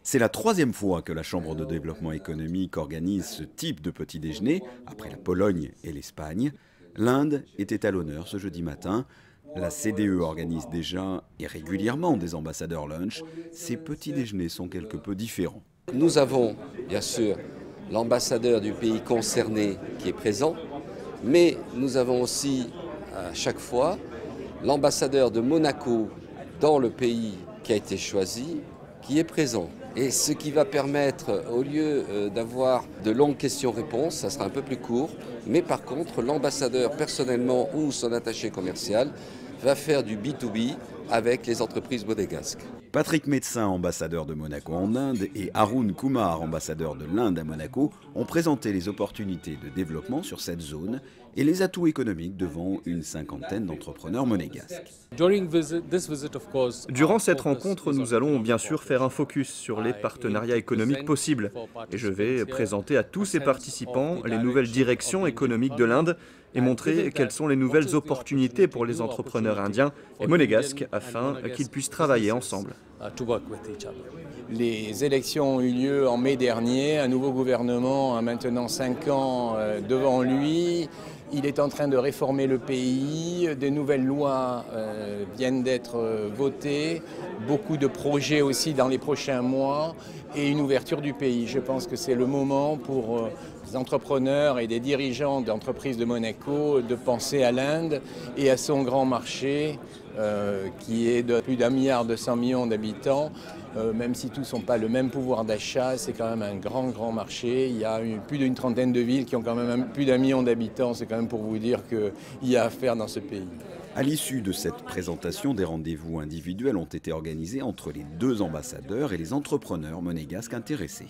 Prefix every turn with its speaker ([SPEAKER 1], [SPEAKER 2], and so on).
[SPEAKER 1] C'est la troisième fois que la Chambre de développement économique organise ce type de petit déjeuner, après la Pologne et l'Espagne. L'Inde était à l'honneur ce jeudi matin. La CDE organise déjà et régulièrement des ambassadeurs lunch. Ces petits déjeuners sont quelque peu différents.
[SPEAKER 2] Nous avons bien sûr l'ambassadeur du pays concerné qui est présent, mais nous avons aussi à chaque fois l'ambassadeur de Monaco dans le pays qui a été choisi qui est présent. Et ce qui va permettre, au lieu d'avoir de longues questions-réponses, ça sera un peu plus court, mais par contre l'ambassadeur personnellement ou son attaché commercial va faire du B2B avec les entreprises monégasques.
[SPEAKER 1] Patrick Médecin, ambassadeur de Monaco en Inde, et Arun Kumar, ambassadeur de l'Inde à Monaco, ont présenté les opportunités de développement sur cette zone et les atouts économiques devant une cinquantaine d'entrepreneurs monégasques.
[SPEAKER 3] Durant cette rencontre, nous allons bien sûr faire un focus sur les partenariats économiques possibles. Et je vais présenter à tous ces participants les nouvelles directions économiques de l'Inde et montrer quelles sont les nouvelles opportunités pour les entrepreneurs indiens et monégasques afin qu'ils puissent travailler ensemble.
[SPEAKER 4] Les élections ont eu lieu en mai dernier. Un nouveau gouvernement a maintenant 5 ans devant lui. Il est en train de réformer le pays. Des nouvelles lois viennent d'être votées. Beaucoup de projets aussi dans les prochains mois et une ouverture du pays. Je pense que c'est le moment pour des entrepreneurs et des dirigeants d'entreprises de Monaco de penser à l'Inde et à son grand marché qui est de plus d'1,2 milliard d'habitants. Même si tous n'ont pas le même pouvoir d'achat, c'est quand même un grand marché. Il y a plus d'une trentaine de villes qui ont quand même plus d'1 million d'habitants. C'est quand même pour vous dire qu'il y a à faire dans ce pays.
[SPEAKER 1] À l'issue de cette présentation, des rendez-vous individuels ont été organisés entre les deux ambassadeurs et les entrepreneurs monégasques intéressés.